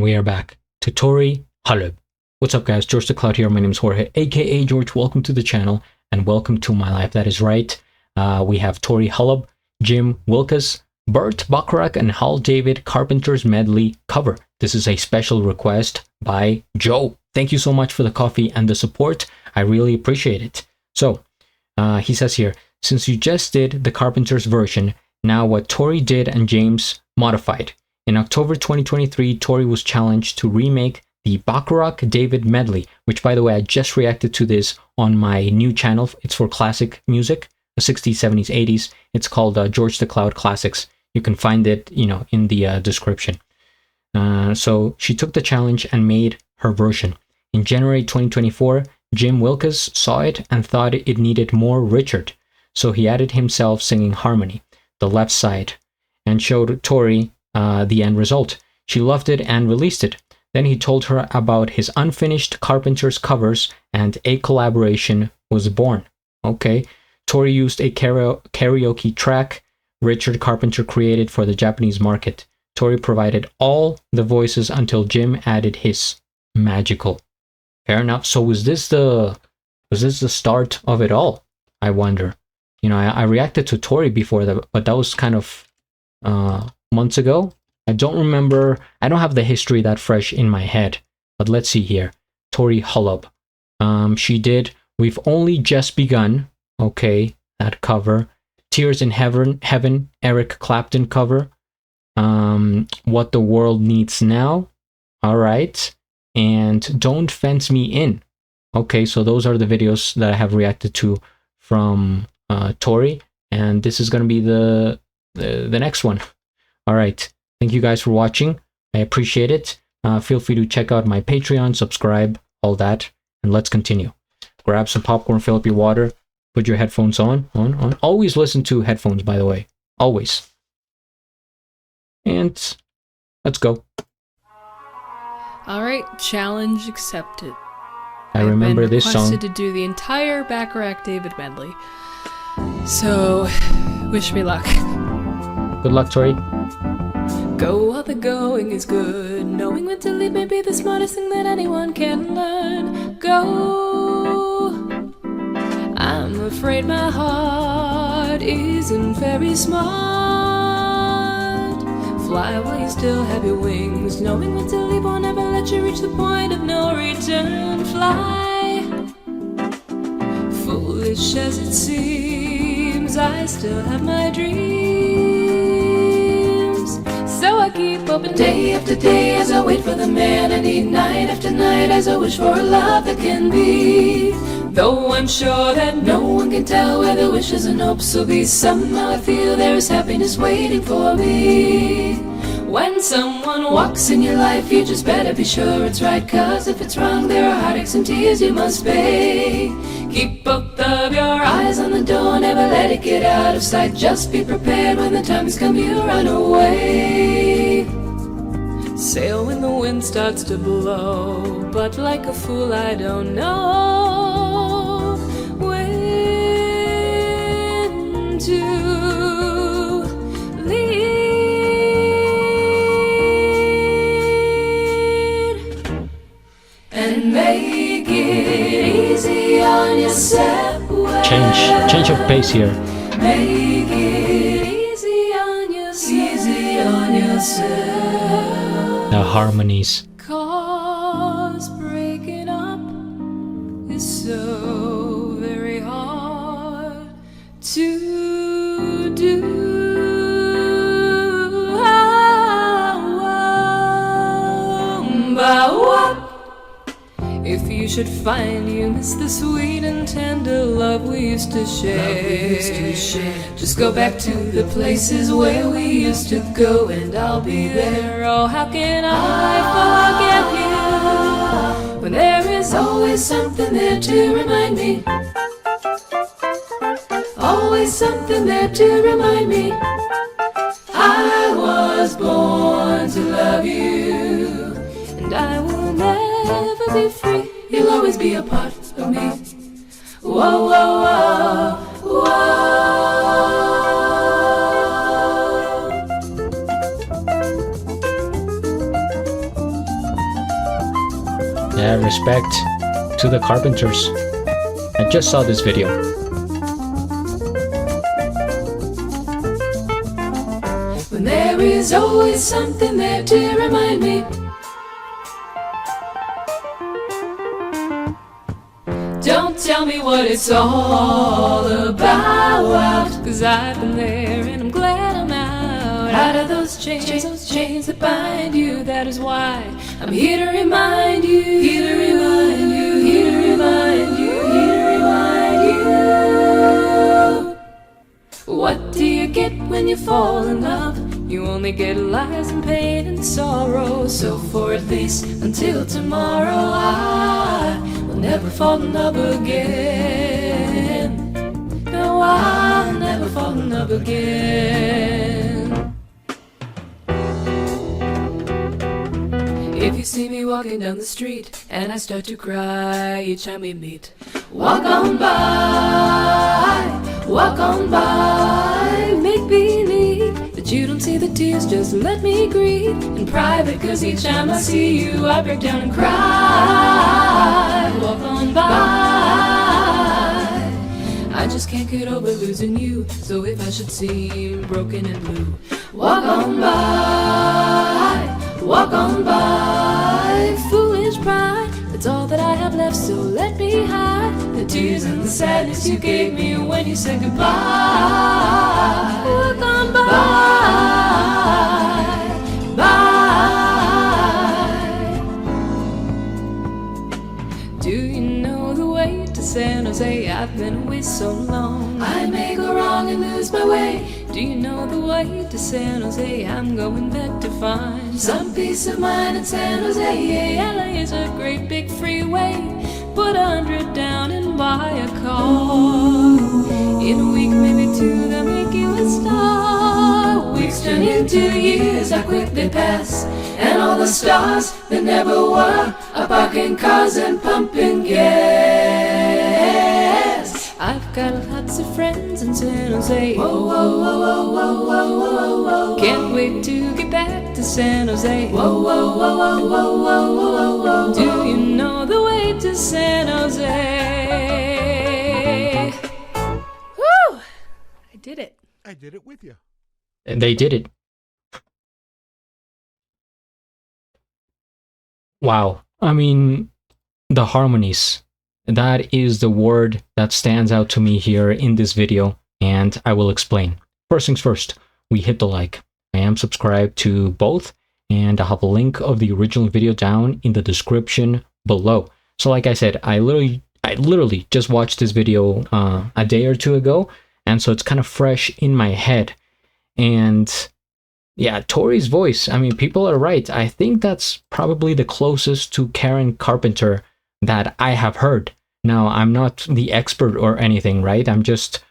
And we are back to Tori, Holub. What's up guys, GeorgeTheCloud here, my name is Jorge, aka George. Welcome to the channel and welcome to my life. That is right, we have Tori, Holub, Jim, Wilkas, Burt, Bacharach, and Hal David Carpenters medley cover. This is a special request by Joe. Thank you so much for the coffee and the support. I really appreciate it. So, he says here, since you just did the Carpenters version, now what Tori did and James modified. In October 2023, Tori was challenged to remake the Bacharach David medley, which by the way, I just reacted to this on my new channel. It's for classic music, the 60s, 70s, 80s. It's called GeorgeTheCloud Classics. You can find it, you know, in the description. So she took the challenge and made her version. In January 2024, Jim Wilkas saw it and thought it needed more Richard. So he added himself singing harmony, the left side, and showed Tori the end result. She loved it and released it. Then he told her about his unfinished Carpenters covers and a collaboration was born. Okay, Tori used a karaoke track Richard Carpenter created for the Japanese market. Tori provided all the voices until Jim added his. Magical. Fair enough. So was this the start of it all? I wonder. You know, I reacted to Tori before that, but that was kind of months ago. I don't remember. I don't have the history that fresh in my head. But let's see here. Tori Holub. She did We've Only Just Begun. Okay, that cover. Tears in Heaven, Eric Clapton cover. What the World Needs Now. All right. And Don't Fence Me In. Okay, so those are the videos that I have reacted to from Tori, and this is going to be the next one. All right, thank you guys for watching. I appreciate it. Feel free to check out my Patreon, subscribe, all that, and let's continue. Grab some popcorn, fill up your water, put your headphones on. Always listen to headphones, by the way, always. And let's go. All right, challenge accepted. I remember this song. I've been requested to do the entire Bacharach David medley. So, wish me luck. Good luck, Tori. Go while the going is good. Knowing when to leave may be the smartest thing that anyone can learn. Go. I'm afraid my heart isn't very smart. Fly while you still have your wings. Knowing when to leave will never let you reach the point of no return. Fly. Foolish as it seems, I still have my dreams. So I keep open day after day as I wait for the man I need, night after night as I wish for a love that can be. Though I'm sure that no one can tell where the wishes and hopes will be, somehow I feel there is happiness waiting for me. When someone walks in your life, you just better be sure it's right, 'cause if it's wrong, there are heartaches and tears you must pay. Keep both of your eyes on the door, never let it get out of sight. Just be prepared when the time has come, you run away. Sail when the wind starts to blow, but like a fool I don't know when to lead. And make it easy on yourself. Change of pace here. Make it easy on yourself. Easy on yourself. The harmonies. 'Cause breaking up is so very hard to do. If you should find you miss the sweet and tender love we used to share, just go back to the places where we used to go and I'll be there. Oh, how can I forget you when there is always something there to remind me? Always something there to remind me I was born to love you, and I will never be free. You'll always be a part of me. Whoa, whoa, whoa, whoa. Respect to the Carpenters. I just saw this video. When there is always something there to remind me. Don't tell me what it's all about, 'cause I've been there and I'm glad I'm out of those chains that bind you. That is why I'm here to remind you, here to remind you, here to remind you, here to remind you. What do you get when you fall in love? You only get lies and pain and sorrow. So for at least until tomorrow, I will never fall in love again. No, I'll never fall in love again. If you see me walking down the street and I start to cry each time we meet, walk on by, make believe that you don't see the tears, just let me grieve in private, 'cause each time I see you I break down and cry. Walk on by, I just can't get over losing you, so if I should seem broken and blue, walk on by, foolish pride, that's all that I have left, so let me hide the tears and the sadness you gave me when you said goodbye. Walk on by, Do you know the way to San Jose? I've been away so long, I may go wrong and lose my way. Do you know the way to San Jose? I'm going back to find some peace of mind in San Jose. LA is a great big freeway. Put 100 down and buy a car. In a week, maybe two, they'll make you a star. Weeks turn into years, how quick they pass. And all the stars that never were are parking cars and pumping gas. I've got lots of friends in San Jose. Whoa, whoa, whoa, whoa, whoa, whoa, whoa, whoa. Can't wait to get back to San Jose. Whoa, whoa, whoa, whoa, whoa, whoa, whoa, whoa. Do you know the way to San Jose? Woo! I did it. I did it with you. They did it. Wow. I mean, the harmonies. That is the word that stands out to me here in this video, and I will explain. First things first, we hit the like. I am subscribed to both, and I'll have a link of the original video down in the description below. So like I said, I literally just watched this video a day or two ago, and so it's kind of fresh in my head. And yeah, Tori's voice, I mean, people are right. I think that's probably the closest to Karen Carpenter that I have heard. Now, I'm not the expert or anything, right? I'm just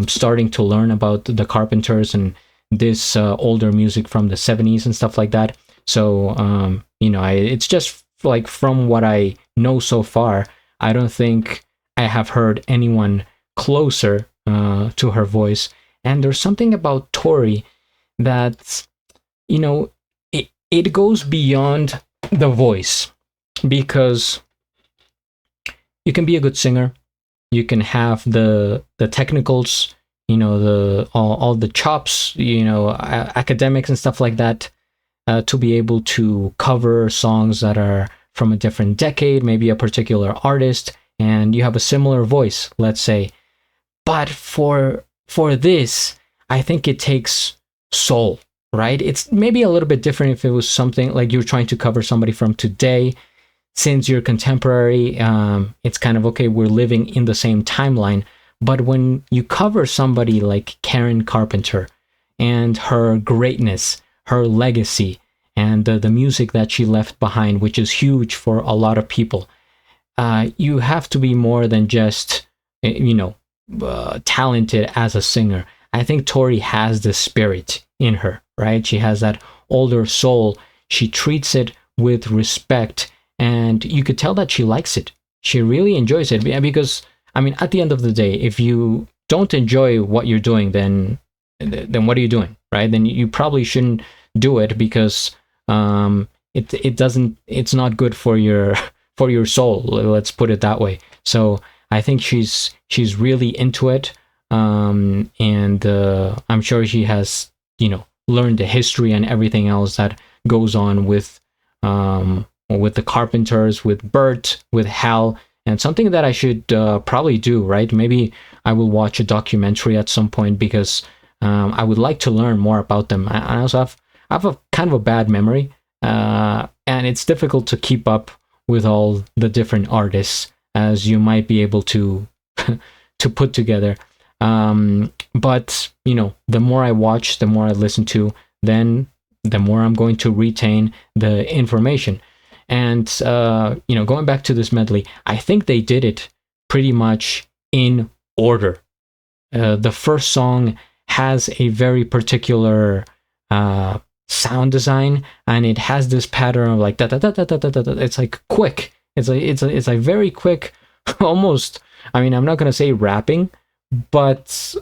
starting to learn about the Carpenters and this older music from the 70s and stuff like that. So, you know, it's just like from what I know so far, I don't think I have heard anyone closer to her voice. And there's something about Tori that, you know, it goes beyond the voice, because you can be a good singer, you can have the technicals, you know, all the chops, you know, academics and stuff like that, to be able to cover songs that are from a different decade, maybe a particular artist, and you have a similar voice, let's say. But for this, I think it takes soul, right? It's maybe a little bit different if it was something like you're trying to cover somebody from today. Since you're contemporary, it's kind of okay, we're living in the same timeline. But when you cover somebody like Karen Carpenter and her greatness, her legacy, and the music that she left behind, which is huge for a lot of people, you have to be more than just, you know, talented as a singer. I think Tori has the spirit in her, right? She has that older soul. She treats it with respect, and you could tell that she likes it. She really enjoys it, because, I mean, at the end of the day, if you don't enjoy what you're doing, then what are you doing, right? Then you probably shouldn't do it, because it's not good for your for your soul. Let's put it that way. So I think she's really into it, and I'm sure she has, you know, learned the history and everything else that goes on with the Carpenters, with Burt, with Hal, and something that I should probably do, right? Maybe I will watch a documentary at some point, because I would like to learn more about them. I also have a kind of a bad memory, and it's difficult to keep up with all the different artists, as you might be able to to put together. But you know, the more I watch, the more I listen to, then the more I'm going to retain the information. And you know, going back to this medley, I think they did it pretty much in order. The first song has a very particular sound design, and it has this pattern of like da da da da da da da. It's like quick. It's like very quick, almost. I mean, I'm not gonna say rapping, but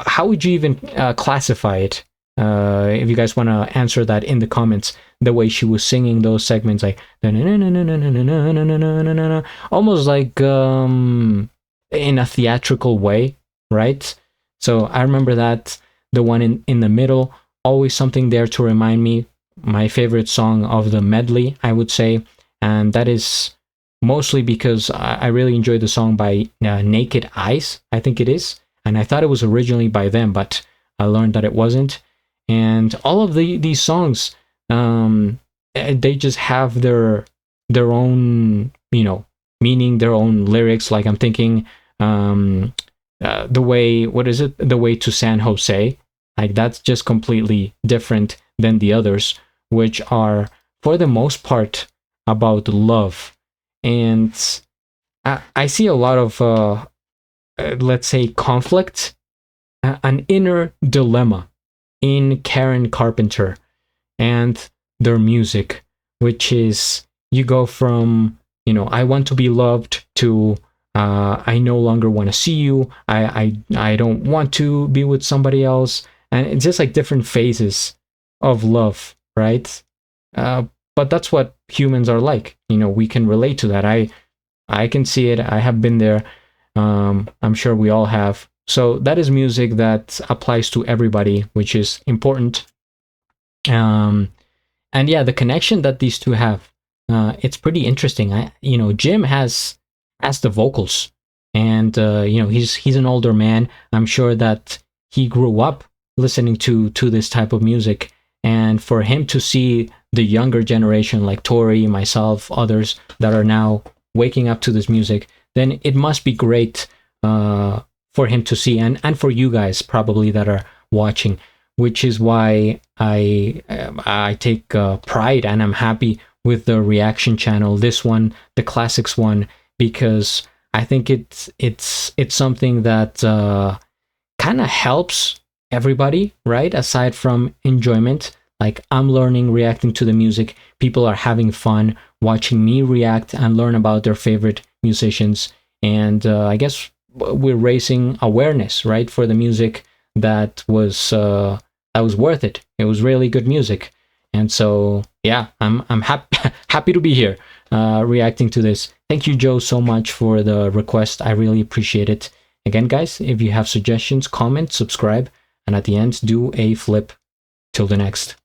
how would you even classify it? If you guys want to answer that in the comments, the way she was singing those segments, like almost like in a theatrical way, right? So I remember that. The one in the middle, always something there to remind me my favorite song of the medley, I would say, and that is mostly because I really enjoyed the song by Naked Eyes, I think it is, and I thought it was originally by them, but I learned that it wasn't. And all of these songs, they just have their own, you know, meaning, their own lyrics. Like I'm thinking, the way to San Jose, like that's just completely different than the others, which are for the most part about love. And I see a lot of let's say conflict, an inner dilemma in Karen Carpenter and their music, which is, you go from, you know, I want to be loved to I no longer want to see you, I don't want to be with somebody else, and it's just like different phases of love, right? But that's what humans are like, you know, we can relate to that. I can see it, I have been there, I'm sure we all have. So that is music that applies to everybody, which is important. And yeah, the connection that these two have, it's pretty interesting. You know, Jim has the vocals, and you know, he's an older man. I'm sure that he grew up listening to this type of music, and for him to see the younger generation like Tori, myself, others that are now waking up to this music, then it must be great for him to see, and for you guys probably that are watching, which is why I take pride and I'm happy with the reaction channel, this one, the classics one, because I think it's something that kind of helps everybody, right? Aside from enjoyment, like I'm learning, reacting to the music, people are having fun watching me react and learn about their favorite musicians, and I guess we're raising awareness, right, for the music that was worth it. It was really good music, and so yeah, I'm happy to be here reacting to this. Thank you, Joe, so much for the request. I really appreciate it. Again, guys, if you have suggestions, comment, subscribe, and at the end, do a flip. Till the next.